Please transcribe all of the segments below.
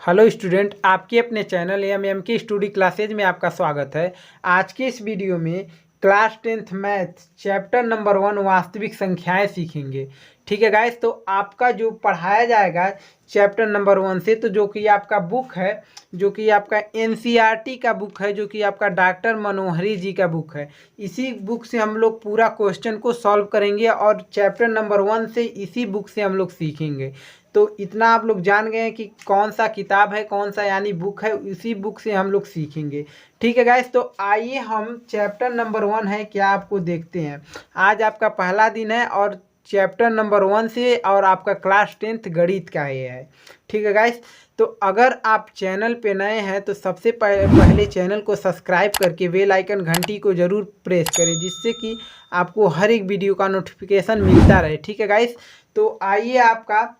Hello student, आपके अपने channel M के स्टडी क्लासेज में आपका स्वागत है। आज के इस वीडियो में class 10th math chapter number 1 वास्तविक संख्याएं सीखेंगे। ठीक है गाइस, तो आपका जो पढ़ाया जाएगा चैप्टर नंबर 1 से, तो जो कि आपका बुक है, जो कि आपका NCERT का बुक है, जो कि आपका डॉक्टर मनोहरी जी का बुक है। इसी बुक से हम लोग पूरा क्वेश्चन को सॉल्व करेंगे और चैप्टर नंबर 1 से इसी बुक से हम लोग सीखेंगे। तो इतना आप लोग जान गए हैं कि कौन सा किताब है, कौन सा यानी बुक है, इसी बुक से हम लोग सीखेंगे। ठीक है गाइस, तो आइए हम चैप्टर नंबर 1 है क्या आपको देखते हैं। आज आपका पहला दिन है और चैप्टर नंबर 1 से और आपका क्लास 10th गणित का ये है। ठीक है गाइस, तो अगर आप चैनल पे नए हैं तो सबसे पहले चैनल को सब्सक्राइब करके बेल आइकन घंटी को ज़रूर प्रेस करें, जिससे कि आपको हर एक वीडियो का नोटिफिकेशन मिलता रहे। ठीक है गाइस, तो आइए आपका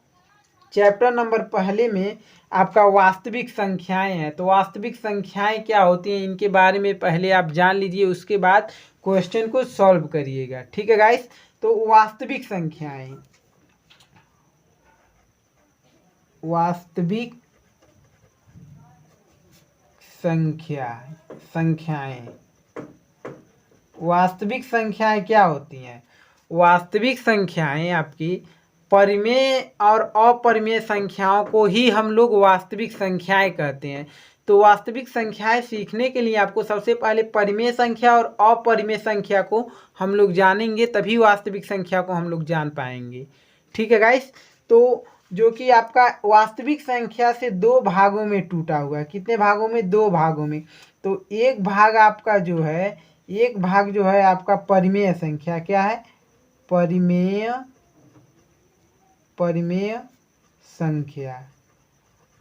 चैप्टर नंबर पहले में आपका वास्तविक संख्याएं हैं। तो वास्तविक संख्याएं क्या होती हैं इनके बारे में पहले आप जान लीजिए, उसके बाद क्वेश्चन को सॉल्व करिएगा। ठीक है गाइस, तो वास्तविक संख्याएं, वास्तविक संख्याएं वास्तविक संख्याएं क्या होती हैं। वास्तविक संख्याएं आपकी परिमेय और अपरिमेय संख्याओं को ही हम लोग वास्तविक संख्याएं कहते हैं। तो वास्तविक संख्याएं सीखने के लिए आपको सबसे पहले परिमेय संख्या और अपरिमेय संख्या को हम लोग जानेंगे, तभी वास्तविक संख्या को हम लोग जान पाएंगे। ठीक है गाइस, तो जो कि आपका वास्तविक संख्या से दो भागों में टूटा हुआ है। कितने भागों में? दो भागों में। तो एक भाग आपका जो है, एक भाग जो है आपका परिमेय संख्या क्या है? परिमेय संख्या।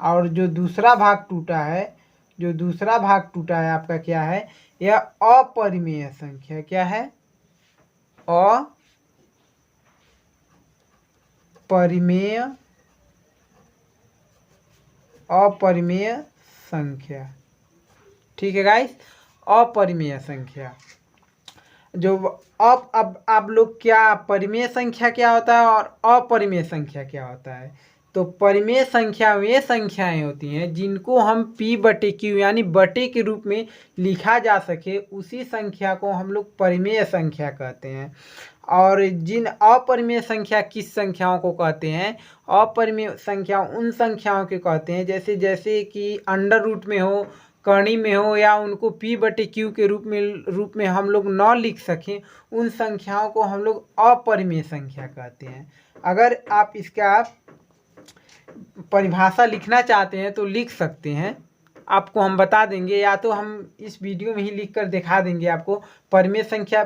और जो दूसरा भाग टूटा है, जो दूसरा भाग टूटा है आपका क्या है? यह अपरिमेय संख्या। क्या है? अपरिमेय संख्या। ठीक है गाइस, अपरिमेय संख्या। जो अब आप लोग क्या परिमेय संख्या क्या होता है और अपरिमेय संख्या क्या होता है। तो परिमेय संख्या वे संख्याएं होती हैं जिनको हम P/Q यानी बटे के रूप में लिखा जा सके, उसी संख्या को हम लोग परिमेय संख्या कहते हैं। और जिन अपरिमेय संख्या किस संख्याओं को कहते हैं? अपरिमेय संख्या उन संख्याओं के कहते हैं जैसे कि अंडर रूट में हो, कणी में हो, या उनको P/Q के रूप में हम लोग न लिख सकें, उन संख्याओं को हम लोग अपरिमेय संख्या कहते हैं। अगर आप इसका परिभाषा लिखना चाहते हैं तो लिख सकते हैं, आपको हम बता देंगे, या तो हम इस वीडियो में ही लिख कर दिखा देंगे आपको परिमेय संख्या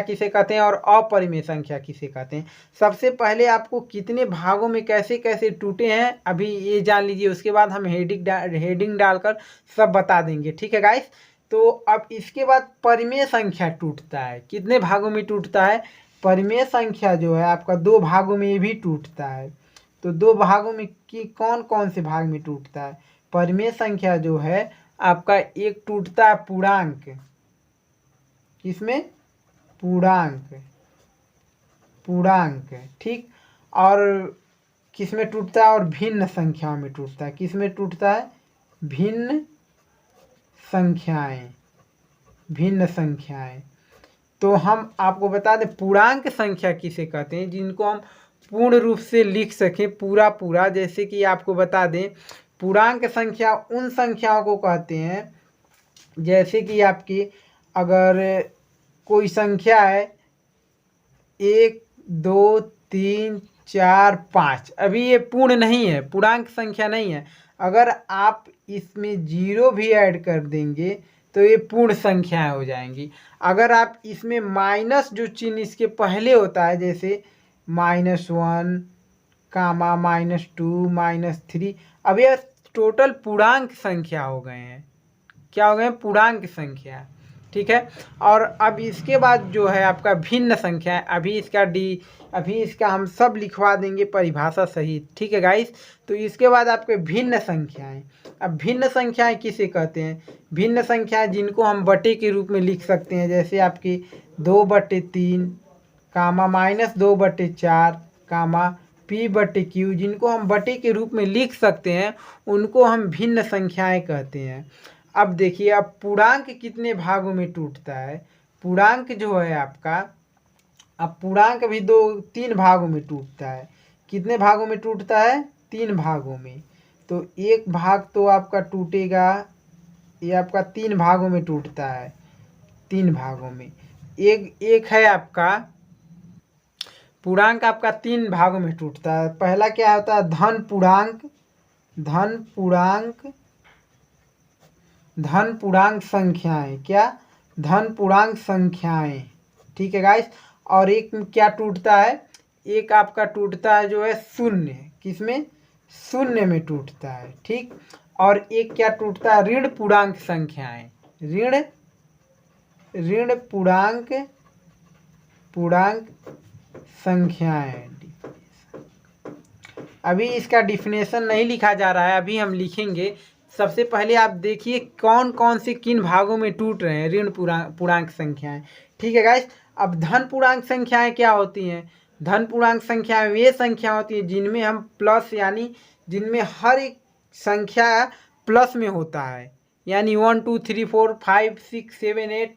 किसे कहते हैं और अपरिमेय संख्या किसे कहते हैं। सबसे पहले आपको कितने भागों में कैसे कैसे टूटे हैं अभी ये जान लीजिए, उसके बाद हम हेडिंग डालकर सब बता देंगे। ठीक है गाइस, तो अब इसके बाद परिमेय संख्या टूटता है। कितने भागों में टूटता है? परिमेय संख्या जो है आपका दो भागों में भी टूटता है। तो दो भागों में कि कौन कौन से भाग में टूटता है? परिमेय संख्या जो है आपका एक टूटता है पूर्णांक। किसमें? पूर्णांक। ठीक, और किसमें टूटता है? और भिन्न संख्याओं में टूटता है। किसमें टूटता है? भिन्न संख्याएं। तो हम आपको बता दें पूर्णांक संख्या किसे कहते हैं, जिनको हम पूर्ण रूप से लिख सकें पूरा। जैसे कि आपको बता दें, पूर्णांक संख्या उन संख्याओं को कहते हैं जैसे कि आपकी अगर कोई संख्या है 1 2 3 4 5, अभी ये पूर्ण नहीं है, पूर्णांक संख्या नहीं है। अगर आप इसमें 0 भी ऐड कर देंगे तो ये पूर्ण संख्याएं हो जाएंगी। अगर आप इसमें माइनस जो चिन्ह इसके पहले होता है, जैसे -1, -2, -3, अब यह टोटल पूर्णांक संख्या हो गए हैं। क्या हो गए? पूर्णांक संख्या। ठीक है, और अब इसके बाद जो है आपका भिन्न संख्या है। अभी इसका हम सब लिखवा देंगे परिभाषा सहित। ठीक है गाइस, तो इसके बाद आपके भिन्न संख्याएं। अब भिन्न संख्याएं किसे कहते हैं? भिन्न संख्याएं जिनको हम बटे के रूप में लिख सकते हैं, जैसे आपकी 2/3, -2/4, P बटे Q जिनको हम बटे के रूप में लिख सकते हैं उनको हम भिन्न संख्याएं कहते हैं। अब देखिए, अब पूर्णांक कितने भागों में टूटता है। पूर्णांक जो है आपका, अब पूर्णांक भी तीन भागों में टूटता है। कितने भागों में टूटता है? 3 भागों में। तो एक भाग तो आपका टूटेगा, ये आपका 3 भागों में टूटता है। 3 भागों में एक है आपका पूर्णांक, आपका 3 भागों में टूटता है। पहला क्या होता है? धन पूर्णांक। धन पूर्णांक संख्याएं। क्या? धन पूर्णांक संख्याएं। ठीक है गाइस। और एक क्या टूटता है? एक आपका टूटता है जो है शून्य। किसमें? शून्य में टूटता है। ठीक। और एक क्या टूटता है? ऋण पूर्णांक संख्याएं। ऋण पूर्णांक संख्याएं। अभी इसका डिफिनेशन नहीं लिखा जा रहा है, अभी हम लिखेंगे। सबसे पहले आप देखिए कौन कौन से किन भागों में टूट रहे हैं ऋण पूर्णांक संख्याएं। ठीक है गाइस। अब धन पूर्णांक संख्याएं क्या होती हैं? धन पूर्णांक संख्याएं वे संख्या होती हैं जिनमें हम प्लस, यानी जिनमें हर एक संख्या प्लस में होता है, यानी 1 2 3 4 5 6 7 8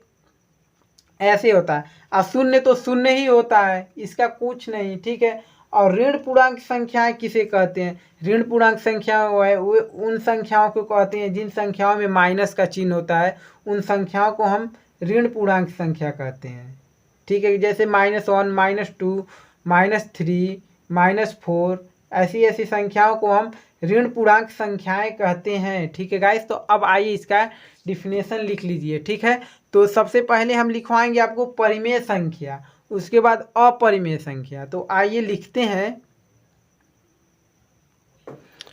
ऐसे होता है। और शून्य तो शून्य ही होता है, इसका कुछ नहीं। ठीक है। और ऋण पूर्णांक संख्याएं किसे कहते हैं? ऋण पूर्णांक संख्या वो उन संख्याओं को कहते हैं जिन संख्याओं में माइनस का चिन्ह होता है, उन संख्याओं को हम ऋण पूर्णांक संख्या कहते हैं। ठीक है। जैसे -1 -2 -3 -4 ऐसी संख्याओं को हम ऋण पूर्णांक संख्याएं कहते हैं। ठीक है गाइस। तो अब आइए इसका डिफिनेशन लिख लीजिए। ठीक है। तो सबसे पहले हम लिखवाएंगे आपको परिमेय संख्या, उसके बाद अपरिमेय संख्या। तो आइए लिखते हैं।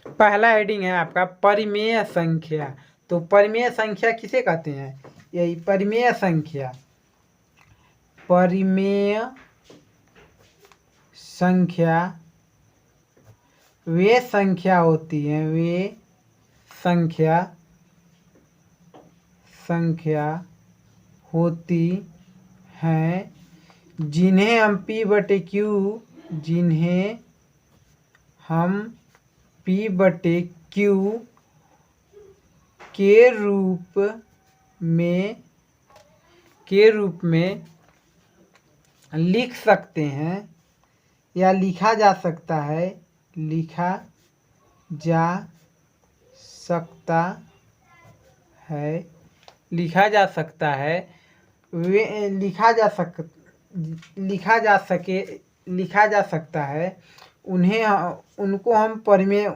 पहला हेडिंग है आपका परिमेय संख्या। तो परिमेय संख्या किसे कहते हैं? यही परिमेय संख्या। परिमेय संख्या वे संख्या होती हैं, वे संख्या होती हैं जिन्हें हम P बटे Q के रूप में लिख सकते हैं, या लिखा जा सकता है। उनको हम परिमेय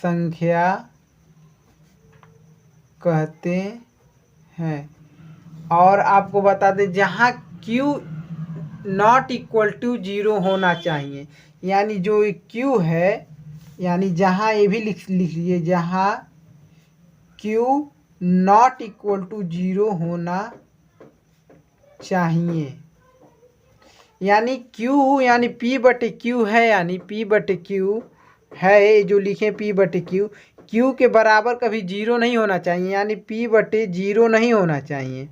संख्या कहते हैं। और आपको बता दें, जहाँ Q ≠ 0 होना चाहिए, यानी जो Q है, यानी जहाँ ये भी लिख लीजिए, जहाँ Q ≠ 0 होना चाहिए, यानी Q यानी P बटे Q है, यानी P बटे Q है, जो लिखें P बटे Q के बराबर कभी 0 नहीं होना चाहिए, यानी P बटे 0 नहीं होना चाहिए।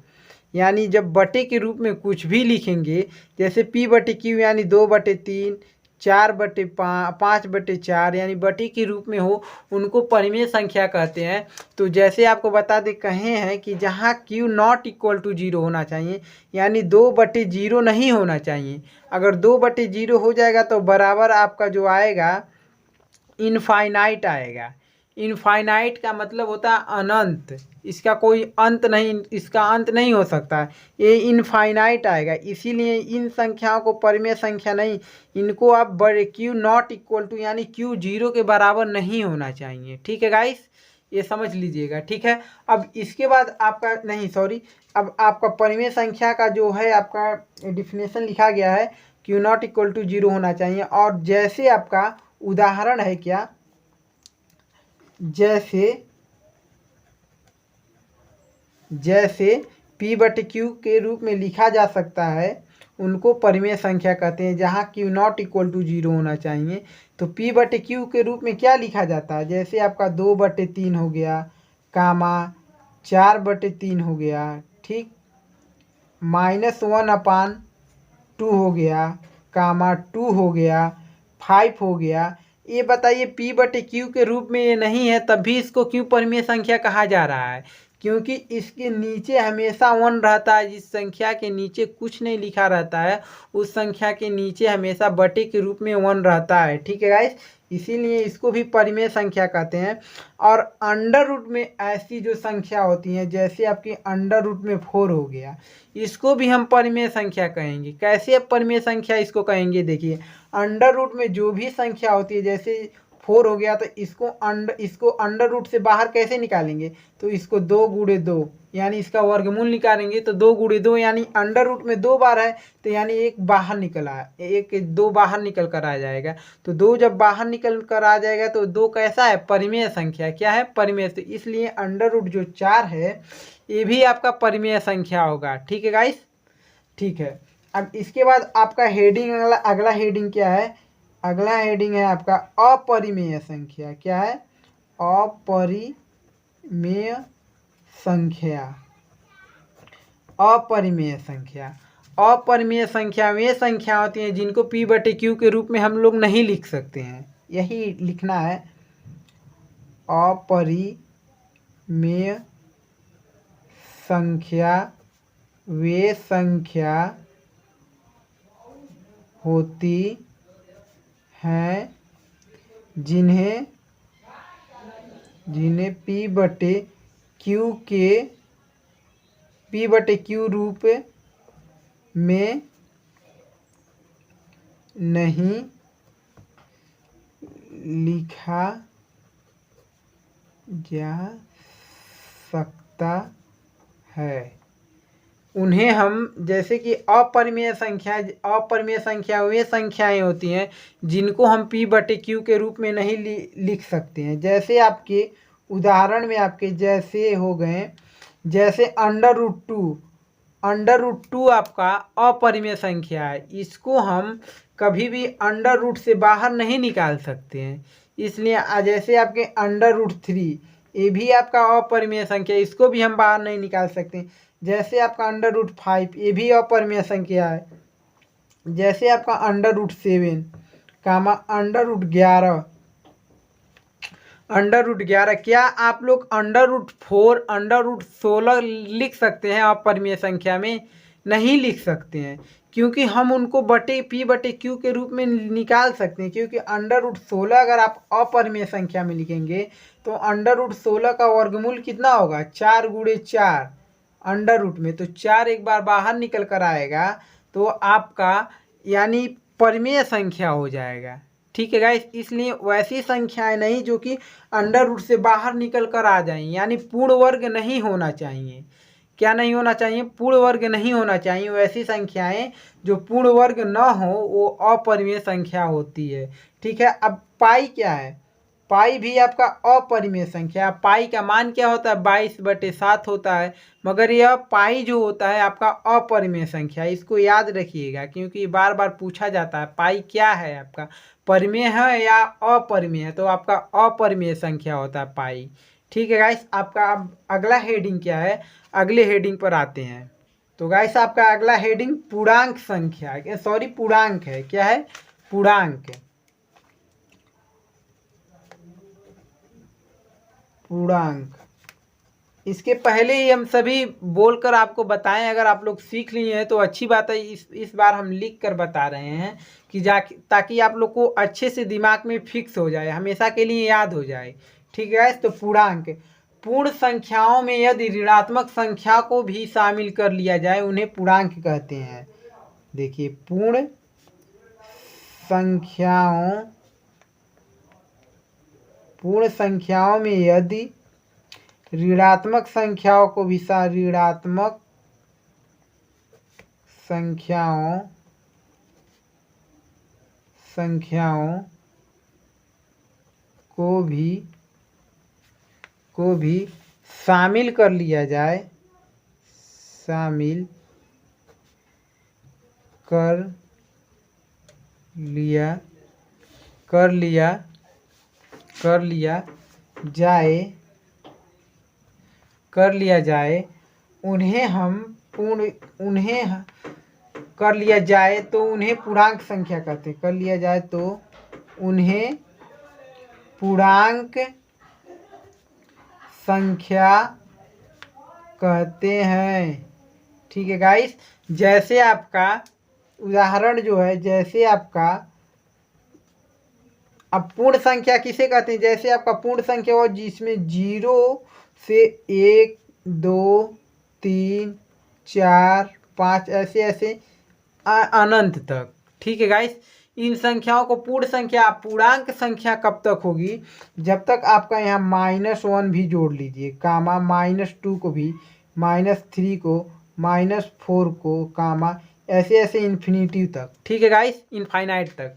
यानी जब बटे के रूप में कुछ भी लिखेंगे, जैसे P बटे Q यानी 2 बटे 3 4 बटे 5 बटे 4, यानी बटे के रूप में हो, उनको परिमेय संख्या कहते हैं। तो जैसे आपको बता दें, कहे हैं कि जहाँ Q ≠ 0 होना चाहिए, यानी 2 बटे 0 नहीं होना चाहिए। अगर 2 बटे 0 हो जाएगा तो बराबर आपका जो आएगा इनफाइनाइट आएगा। इनफाइनाइट का मतलब होता है अनंत, इसका कोई अंत नहीं, इसका अंत नहीं हो सकता, ये इनफाइनाइट आएगा। इसीलिए इन संख्याओं को परिमेय संख्या नहीं, इनको आप बड़े Q ≠ यानी Q 0 के बराबर नहीं होना चाहिए। ठीक है गाइस, ये समझ लीजिएगा। ठीक है। अब इसके बाद आपका अब आपका परिमेय संख्या का जो है आपका डिफिनेशन लिखा गया है, Q ≠ 0 होना चाहिए। और जैसे आपका उदाहरण है, क्या? जैसे P बटे Q के रूप में लिखा जा सकता है, उनको परिमेय संख्या कहते हैं, जहाँ Q ≠ 0 होना चाहिए। तो P बटे Q के रूप में क्या लिखा जाता है? जैसे आपका 2 बटे 3 हो गया, 4 बटे 3 हो गया। ठीक। -1/2 हो गया, कामा 2 हो गया, 5 हो गया। ये बताइए p/q के रूप में ये नहीं है, तब भी इसको क्यों परिमेय संख्या कहा जा रहा है? क्योंकि इसके नीचे हमेशा 1 रहता है। जिस संख्या के नीचे कुछ नहीं लिखा रहता है उस संख्या के नीचे हमेशा बटे के रूप में 1 रहता है। ठीक है गाइस, इसीलिए इसको भी परिमेय संख्या कहते हैं। और अंडर रूट में ऐसी जो संख्या होती हैं, जैसे आपकी अंडर रूट में 4 हो गया, इसको भी हम परिमेय संख्या कहेंगे। कैसे परिमेय संख्या इसको कहेंगे? देखिए, अंडर रूट में जो भी संख्या होती है, जैसे 4 हो गया, तो इसको अंडर रूट से बाहर कैसे निकालेंगे? तो इसको 2 गुणे 2 यानी इसका वर्गमूल निकालेंगे, तो 2 गुणे 2 यानी अंडर रूट में 2 बार है, तो यानी 1 बाहर निकल आया, 2 बाहर निकल कर आ जाएगा। तो 2 जब बाहर निकल कर आ जाएगा तो 2 कैसा है? परिमेय संख्या। क्या है? परिमेय। तो इसलिए अंडर रूट जो 4 है ये भी आपका परिमेय संख्या होगा। ठीक है गाइस, ठीक है। अब इसके बाद आपका हेडिंग, अगला हेडिंग क्या है? अगला हेडिंग है आपका अपरिमेय संख्या। क्या है? अपरिमेय संख्या। अपरिमेय संख्या। अपरिमेय संख्या वे संख्या होती हैं जिनको p/q के रूप में हम लोग नहीं लिख सकते हैं, यही लिखना है। अपरिमेय संख्या वे संख्या होती हैं जिन्हें p/q रूप में नहीं लिखा जा सकता है। उन्हें हम, जैसे कि अपरिमेय संख्या वे संख्याएं होती हैं जिनको हम p/q के रूप में नहीं लिख सकते हैं। जैसे आपके उदाहरण में आपके जैसे हो गए, जैसे अंडर रूट टू आपका अपरिमेय संख्या है, इसको हम कभी भी अंडर रूट से बाहर नहीं निकाल सकते हैं। इसलिए जैसे आपके √3 ये भी आपका अपरिमेय संख्या, इसको भी हम बाहर नहीं निकाल सकते। जैसे आपका √5 ये भी अपरिमेय संख्या है। जैसे आपका √7 कामा √11 क्या आप लोग √4 √16 लिख सकते हैं? अपरिमेय संख्या में नहीं लिख सकते हैं, क्योंकि हम उनको p/q के रूप में निकाल सकते हैं। क्योंकि √16 अगर आप अपरिमेय संख्या में लिखेंगे तो √16 का वर्गमूल कितना होगा? 4 गुणे 4 अंडर रूट में, तो 4 एक बार बाहर निकल कर आएगा तो आपका यानी परिमेय संख्या हो जाएगा। ठीक है गाइस, इसलिए वैसी संख्याएं नहीं जो कि अंडर रूट से बाहर निकल कर आ जाएं, यानी पूर्ण वर्ग नहीं होना चाहिए। क्या नहीं होना चाहिए? पूर्ण वर्ग नहीं होना चाहिए। वैसी संख्याएं जो पूर्ण वर्ग न हो वो अपरिमेय संख्या होती है। ठीक है। अब पाई क्या है? पाई भी आपका अपरिमेय संख्या। पाई का मान क्या होता है? 22/7 होता है। मगर यह पाई जो होता है आपका अपरिमेय संख्या, इसको याद रखिएगा क्योंकि बार बार पूछा जाता है पाई क्या है आपका, परिमेय है या अपरिमेय है? तो आपका अपरिमेय संख्या होता है पाई। ठीक है गाइस, आपका अब अगला हेडिंग क्या है? अगले हेडिंग पर आते हैं। तो गाइस आपका अगला हेडिंग पूर्णांक संख्या, पूर्णांक है। क्या है? पूर्णांक। पूर्णांक। इसके पहले ही हम सभी बोलकर आपको बताएं, अगर आप लोग सीख लिए हैं तो अच्छी बात है। इस बार हम लिख कर बता रहे हैं कि ताकि आप लोग को अच्छे से दिमाग में फिक्स हो जाए, हमेशा के लिए याद हो जाए। ठीक है। तो पूर्णांक, पूर्ण संख्याओं में यदि ऋणात्मक संख्या को भी शामिल कर लिया जाए उन्हें पूर्णांक कहते हैं। देखिए, पूर्ण संख्याओं में यदि ऋणात्मक संख्याओं को भी शामिल कर लिया जाए, कर लिया जाए, उन्हें हम उन्हें कर लिया जाए तो उन्हें पूर्णांक संख्या कहते हैं। कर लिया जाए तो उन्हें पूर्णांक संख्या कहते हैं। ठीक है गाइस, जैसे आपका उदाहरण जो है, जैसे आपका अब पूर्ण संख्या किसे कहते हैं, जैसे आपका पूर्ण संख्या हो जिसमें 0 से 1 2 3 4 5 ऐसे ऐसे अनंत तक। ठीक है गाइस, इन संख्याओं को पूर्ण संख्या, पूर्णांक संख्या कब तक होगी, जब तक आपका यहाँ -1 भी जोड़ लीजिए, कामा -2 को भी, -3 को, -4 को, कामा ऐसे ऐसे इन्फिनिटी तक। ठीक है गाइस, इनफाइनाइट तक।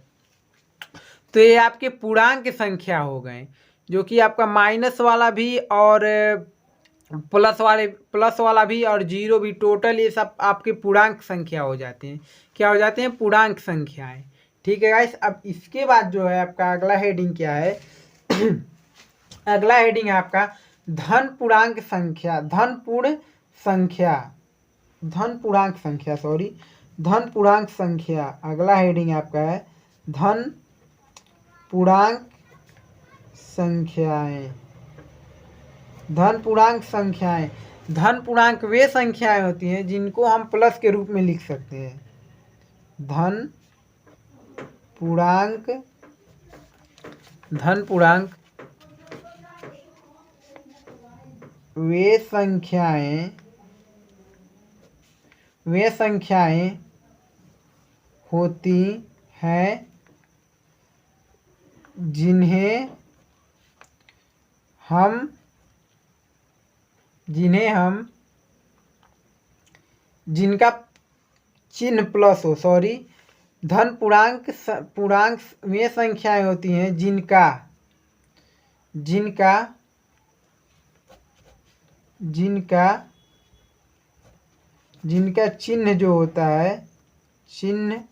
तो ये आपके पूर्णांक संख्या हो गए, जो कि आपका माइनस वाला भी और प्लस वाला भी और 0 भी, टोटल ये सब आपके पूर्णांक संख्या हो जाते हैं। क्या हो जाते हैं? पूर्णांक संख्याएं। ठीक है गाइस, अब इसके बाद जो है आपका अगला हेडिंग क्या है अगला हेडिंग है आपका धन पूर्णांक संख्या, धन पूर्णांक संख्या। अगला हेडिंग आपका है धन पूर्णांक संख्याएं। धन पूर्णांक संख्याएं, धन पूर्णांक वे संख्याएं होती हैं जिनको हम प्लस के रूप में लिख सकते हैं। धन पूर्णांक वे संख्याएं होती हैं जिनका चिन्ह प्लस हो, सॉरी, धन पूर्णांक वे संख्याएं होती हैं जिनका चिन्ह जो होता है, चिन्ह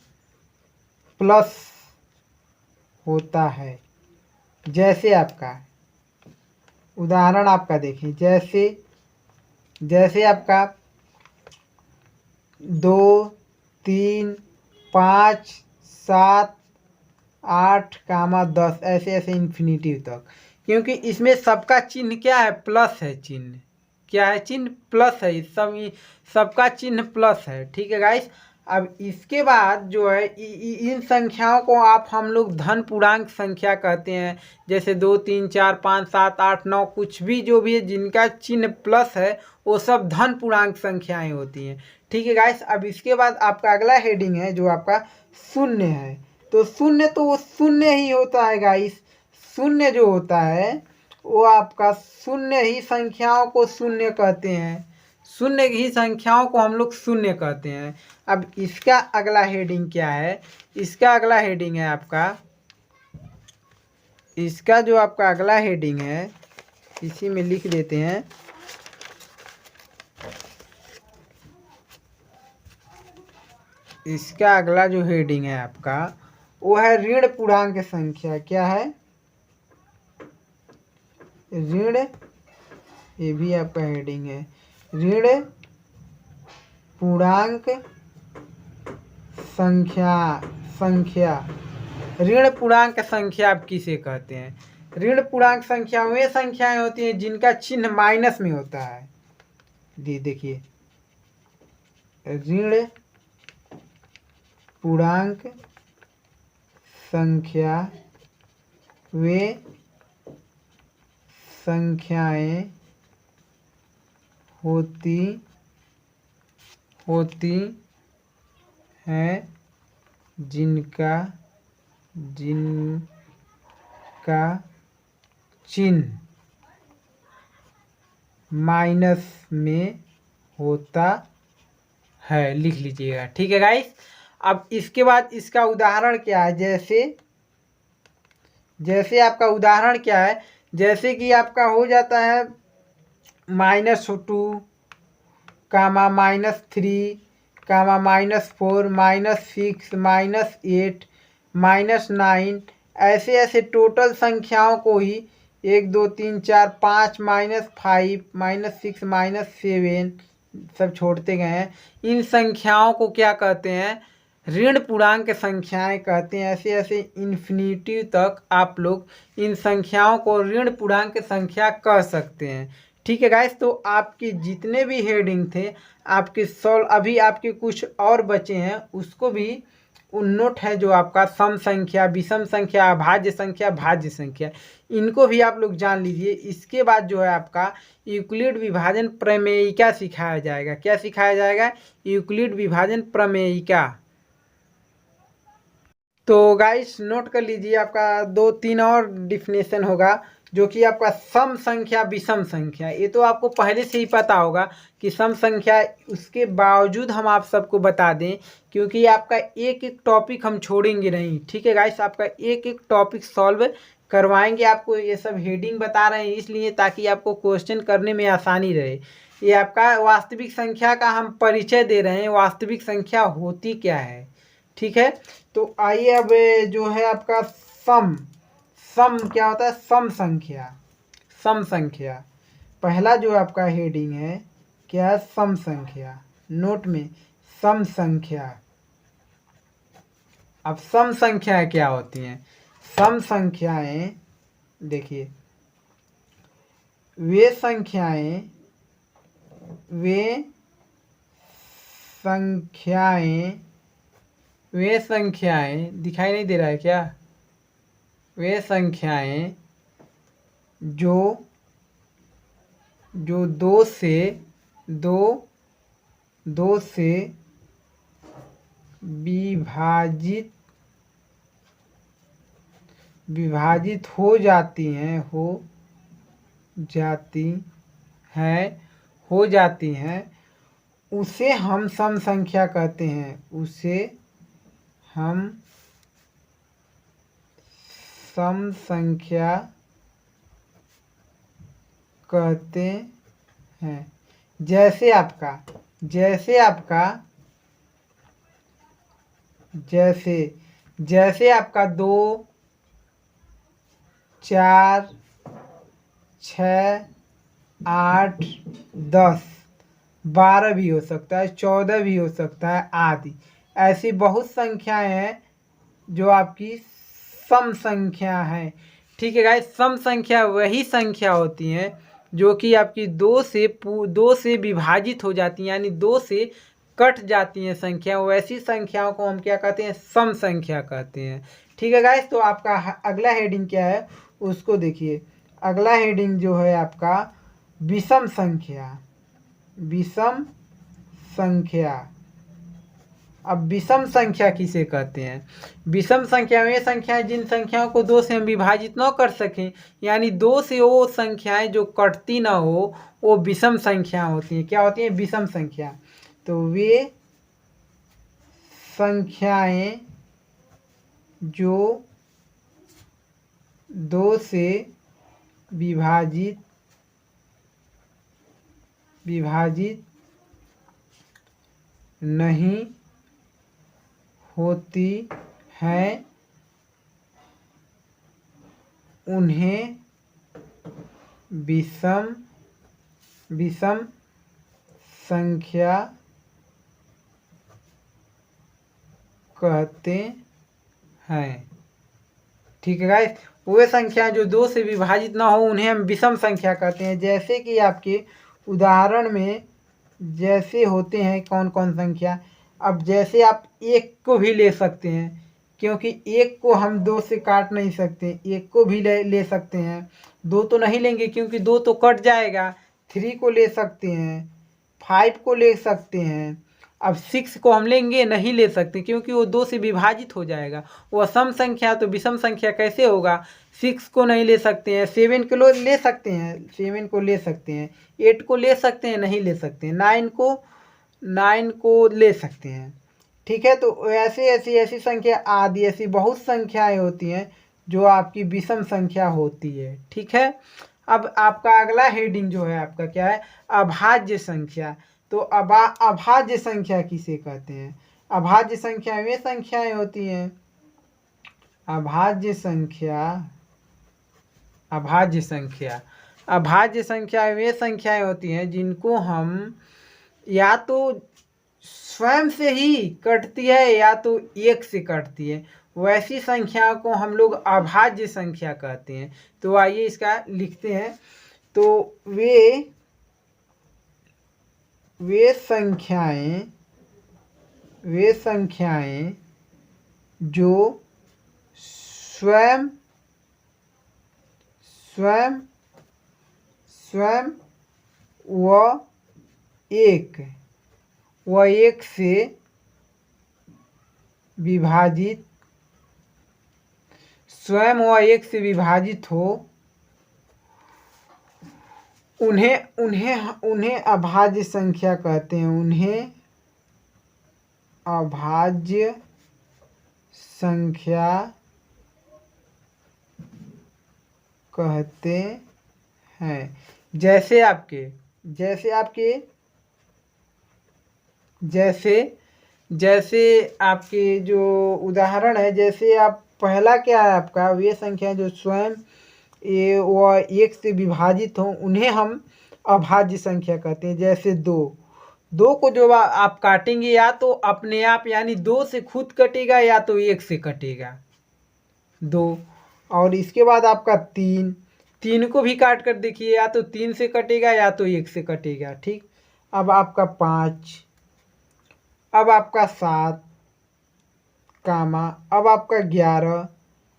प्लस होता है। जैसे आपका उदाहरण आपका देखिए, जैसे आपका 2 3 5 7 8 कामा 10 ऐसे ऐसे इन्फिनिटी तक, क्योंकि इसमें सबका चिन्ह क्या है? प्लस है। चिन्ह क्या है? चिन्ह प्लस है। सबका चिन्ह प्लस है। ठीक है गाइस, अब इसके बाद जो है इन संख्याओं को हम लोग धन पूर्णांक संख्या कहते हैं। जैसे 2 3 4 5 7 8 9 कुछ भी जो भी है जिनका चिन्ह प्लस है वो सब धन पूर्णांक संख्याएं होती हैं। ठीक है गाइस, अब इसके बाद आपका अगला हेडिंग है जो आपका शून्य है। तो शून्य तो वो शून्य ही होता है गाइस। शून्य जो होता है वो आपका शून्य ही संख्याओं को शून्य कहते हैं। शून्य ही संख्याओं को हम लोग शून्य कहते हैं। अब इसका अगला हेडिंग क्या है? इसका अगला हेडिंग है आपका, इसका जो आपका अगला हेडिंग है इसी में लिख देते हैं, इसका अगला जो हेडिंग है आपका वो है ऋण पूर्णांक संख्या। क्या है? ऋण, ये भी आपका हेडिंग है, ऋण पूर्णांक संख्या। ऋण पूर्णांक संख्या आप किसे कहते हैं? ऋण पूर्णांक संख्या वे संख्याएं होती हैं जिनका चिन्ह माइनस में होता है। देखिए, ऋण पूर्णांक संख्या वे संख्याएं होती हैं जिनका चिन्ह माइनस में होता है। लिख लीजिएगा। ठीक है गाइस, अब इसके बाद इसका उदाहरण क्या है? जैसे आपका उदाहरण क्या है? जैसे कि आपका हो जाता है -2 कामा -3 कामा -4 -6 -8 -9 ऐसे ऐसे टोटल संख्याओं को ही 1 2 3 4 5 -5 -6 -7 सब छोड़ते गए हैं। इन संख्याओं को क्या कहते हैं? ऋण पूर्णांक संख्याएं कहते हैं। ऐसे ऐसे इन्फिनिटी तक आप लोग इन संख्याओं को ऋण पूर्णांक संख्या कह सकते हैं। ठीक है गाइस, तो आपके जितने भी हेडिंग थे आपके अभी आपके कुछ और बचे हैं, उसको भी नोट है जो आपका सम संख्या, विषम संख्या, अभाज्य संख्या, भाज्य संख्या, इनको भी आप लोग जान लीजिए। इसके बाद जो है आपका यूक्लिड विभाजन प्रमेयिका सिखाया जाएगा। क्या सिखाया जाएगा? यूक्लिड विभाजन प्रमेयिका। तो गाइस नोट कर लीजिए, आपका 2-3 और डिफिनेशन होगा, जो कि आपका सम संख्या, विषम संख्या। ये तो आपको पहले से ही पता होगा कि सम संख्या, उसके बावजूद हम आप सबको बता दें, क्योंकि आपका एक एक टॉपिक हम छोड़ेंगे नहीं। ठीक है गाइस, आपका एक एक टॉपिक सॉल्व करवाएंगे। आपको ये सब हेडिंग बता रहे हैं इसलिए ताकि आपको क्वेश्चन करने में आसानी रहे। ये आपका वास्तविक संख्या का हम परिचय दे रहे हैं, वास्तविक संख्या होती क्या है। ठीक है, तो आइए अब जो है आपका सम क्या होता है? सम संख्या। सम संख्या पहला जो आपका हेडिंग है क्या है? सम संख्या। नोट में सम संख्या। अब सम संख्याएं क्या होती हैं? सम संख्याएं देखिए, वे संख्याएं दिखाई नहीं दे रहा है क्या? वे संख्याएं जो दो से विभाजित हो जाती हैं उसे हम सम संख्या कहते हैं। उसे हम सम संख्या कहते हैं। जैसे आपका 2, 4, 6, 8, 10, 12 भी हो सकता है, 14 भी हो सकता है आदि। ऐसी बहुत संख्याएं हैं जो आपकी सम संख्या है। ठीक है गाइस, सम संख्या वही संख्या होती हैं जो कि आपकी दो से विभाजित हो जाती हैं, यानी 2 से कट जाती हैं संख्या। वैसी संख्याओं को हम क्या कहते हैं? सम संख्या कहते हैं। ठीक है गाइस, तो आपका अगला हेडिंग क्या है उसको देखिए। अगला हेडिंग जो है आपका विषम संख्या। विषम संख्या। अब विषम संख्या किसे कहते हैं? विषम संख्या वे संख्याएं जिन संख्याओं को 2 से हम विभाजित न कर सकें, यानी 2 से वो संख्याएं जो कटती ना हो, वो विषम संख्या होती हैं। क्या होती हैं? विषम संख्या। तो वे संख्याएं जो 2 से विभाजित नहीं होती हैं उन्हें विषम संख्या कहते हैं। ठीक है गाइस, वे संख्याएं जो 2 से विभाजित ना हो उन्हें हम विषम संख्या कहते हैं। जैसे कि आपके उदाहरण में जैसे होते हैं कौन कौन संख्या। अब जैसे आप 1 को भी ले सकते हैं, क्योंकि 1 को हम 2 से काट नहीं सकते। 1 को भी ले सकते हैं, 2 तो नहीं लेंगे क्योंकि 2 तो कट जाएगा। 3 को ले सकते हैं, 5 को ले सकते हैं। अब 6 को हम लेंगे नहीं ले सकते क्योंकि वो 2 से विभाजित हो जाएगा। वो सम संख्या तो विषम संख्या कैसे होगा? 6 को नहीं ले सकते हैं, 7 को ले सकते हैं, 7 को ले सकते हैं, 8 को ले सकते हैं, नहीं ले सकते हैं, 9 को ले सकते हैं। ठीक है, तो ऐसी संख्या आदि ऐसी बहुत संख्याएं होती हैं जो आपकी विषम संख्या होती है। ठीक है, अब आपका अगला हेडिंग जो है आपका क्या है? अभाज्य संख्या। तो अभाज्य संख्या किसे कहते हैं? अभाज्य संख्या वे संख्याएं होती हैं। अभाज्य संख्या वे संख्याएं होती हैं जिनको हम या तो स्वयं से ही कटती है या तो एक से कटती है, वैसी संख्या को हम लोग अभाज्य संख्या कहते हैं। तो आइए इसका लिखते हैं। तो वे संख्याएं जो स्वयं व एक से विभाजित हो, उन्हें अभाज्य संख्या कहते हैं। उन्हें अभाज्य संख्या कहते हैं। जैसे आपके जो उदाहरण है, जैसे आप पहला क्या है आपका, वे संख्या जो स्वयं व एक से विभाजित हो, उन्हें हम अभाज्य संख्या कहते हैं। जैसे दो को जो आप काटेंगे या तो अपने आप यानी 2 से खुद कटेगा या तो 1 से कटेगा 2। और इसके बाद आपका 3 को भी काट कर देखिए, या तो 3 से कटेगा या तो 1 से कटेगा। ठीक, अब आपका 5, अब आपका 7 कामा, अब आपका 11,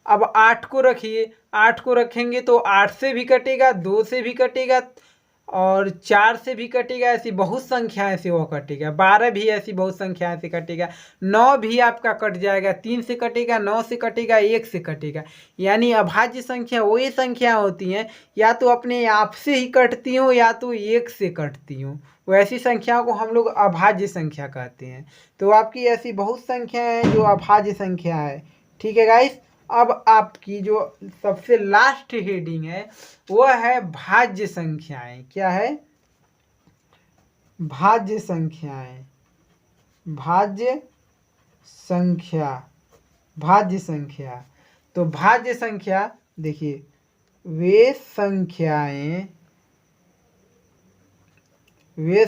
अब 8 को रखिए। 8 को रखेंगे तो 8 से भी कटेगा, 2 से भी कटेगा और 4 से भी कटेगा। ऐसी बहुत संख्याएं से वो कटेगा। 12 भी ऐसी बहुत संख्याएं से कटेगा। 9 भी आपका कट जाएगा, 3 से कटेगा, 9 से कटेगा, 1 से कटेगा। यानी अभाज्य संख्या वही संख्या होती हैं या तो अपने आप से ही कटती हो या तो 1 से कटती हो, वैसी संख्याओं को हम लोग अभाज्य संख्या कहते हैं। तो आपकी ऐसी बहुत संख्या है जो अभाज्य संख्या है। ठीक है गाइस, अब आपकी जो सबसे लास्ट हेडिंग है वह है भाज्य संख्याएं। क्या है? भाज्य संख्याएं। भाज्य संख्या। तो भाज्य संख्या देखिए, वे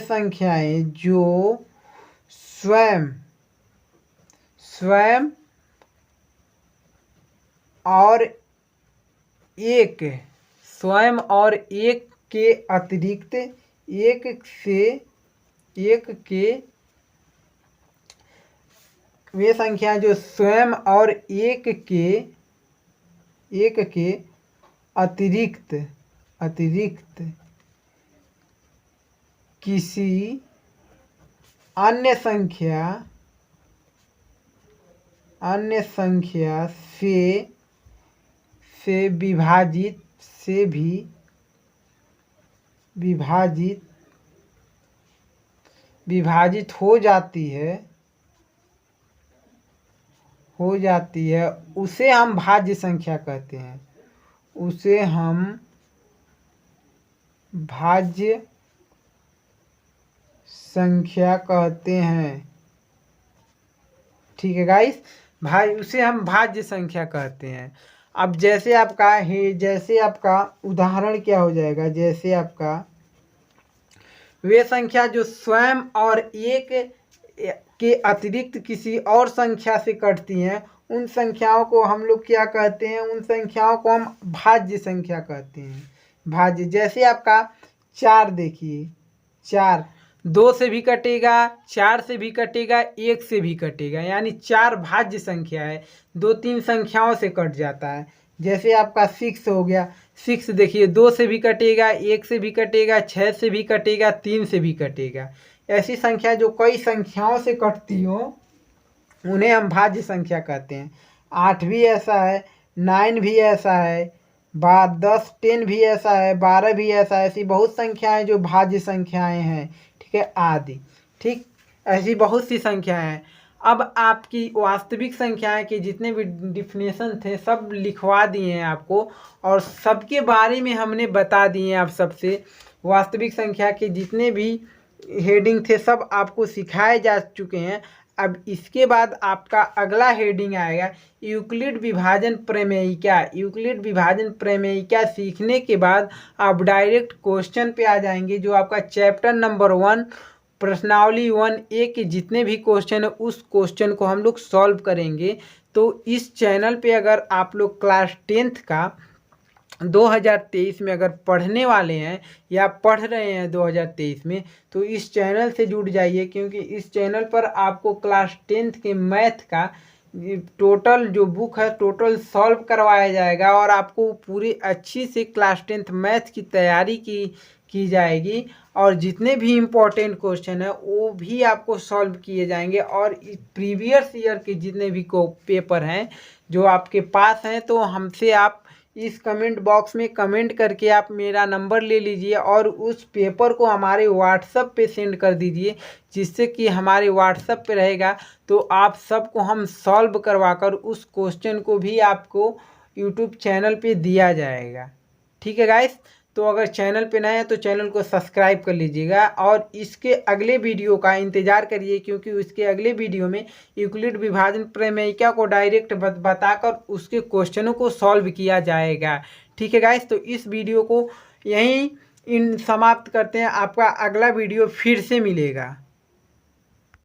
संख्याएं जो स्वयं और एक के अतिरिक्त वे संख्याएं जो स्वयं और एक के अतिरिक्त किसी अन्य संख्या से विभाजित हो जाती है, उसे हम भाज्य संख्या कहते हैं। उसे हम भाज्य संख्या कहते हैं। ठीक है गाइस, उसे हम भाज्य संख्या कहते हैं। अब जैसे आपका उदाहरण क्या हो जाएगा, जैसे आपका वे संख्या जो स्वयं और एक के अतिरिक्त किसी और संख्या से कटती हैं, उन संख्याओं को हम लोग क्या कहते हैं? उन संख्याओं को हम भाज्य संख्या कहते हैं। भाज्य, जैसे आपका 4 देखिए, 4 2 से भी कटेगा, 4 से भी कटेगा, 1 से भी कटेगा, यानी 4 भाज्य संख्या है। 2-3 संख्याओं से कट जाता है। जैसे आपका 6 हो गया, 6 देखिए 2 से भी कटेगा, 1 से भी कटेगा, 6 से भी कटेगा, 3 से भी कटेगा। ऐसी संख्या जो कई संख्याओं से कटती हो उन्हें हम भाज्य संख्या कहते हैं। 8 भी ऐसा है, 9 भी ऐसा है, 10 10 भी ऐसा है, 12 भी ऐसा है। ऐसी बहुत संख्याएं जो भाज्य संख्याएं हैं। ठीक है, आदि। ठीक, ऐसी बहुत सी संख्याएं हैं। अब आपकी वास्तविक संख्याएं के जितने भी डिफिनेशन थे सब लिखवा दिए हैं आपको, और सबके बारे में हमने बता दिए हैं। आप सबसे वास्तविक संख्या के जितने भी हेडिंग थे सब आपको सिखाए जा चुके हैं। अब इसके बाद आपका अगला हेडिंग आएगा यूक्लिड विभाजन प्रमेयिका। यूक्लिड विभाजन प्रमेयिका सीखने के बाद आप डायरेक्ट क्वेश्चन पे आ जाएंगे, जो आपका चैप्टर नंबर 1 प्रश्नावली 1A के जितने भी क्वेश्चन है उस क्वेश्चन को हम लोग सॉल्व करेंगे। तो इस चैनल पे अगर आप लोग क्लास 10th का 2023 में अगर पढ़ने वाले हैं या पढ़ रहे हैं 2023 में, तो इस चैनल से जुड़ जाइए, क्योंकि इस चैनल पर आपको क्लास 10th के मैथ का टोटल जो बुक है टोटल सॉल्व करवाया जाएगा और आपको पूरी अच्छी से क्लास 10th मैथ की तैयारी की जाएगी और जितने भी इम्पोर्टेंट क्वेश्चन है वो भी आपको सॉल्व किए जाएंगे। और प्रीवियस ईयर के जितने भी पेपर हैं जो आपके पास हैं, तो हमसे आप इस कमेंट बॉक्स में कमेंट करके आप मेरा नंबर ले लीजिए और उस पेपर को हमारे व्हाट्सएप पे सेंड कर दीजिए, जिससे कि हमारे व्हाट्सएप पे रहेगा तो आप सबको हम सॉल्व करवाकर उस क्वेश्चन को भी आपको यूट्यूब चैनल पे दिया जाएगा। ठीक है गाइस, तो अगर चैनल पे नए हैं तो चैनल को सब्सक्राइब कर लीजिएगा और इसके अगले वीडियो का इंतज़ार करिए, क्योंकि उसके अगले वीडियो में यूक्लिड विभाजन प्रमेयिका को डायरेक्ट बताकर उसके क्वेश्चनों को सॉल्व किया जाएगा। ठीक है गाइस, तो इस वीडियो को यहीं समाप्त करते हैं। आपका अगला वीडियो फिर से मिलेगा।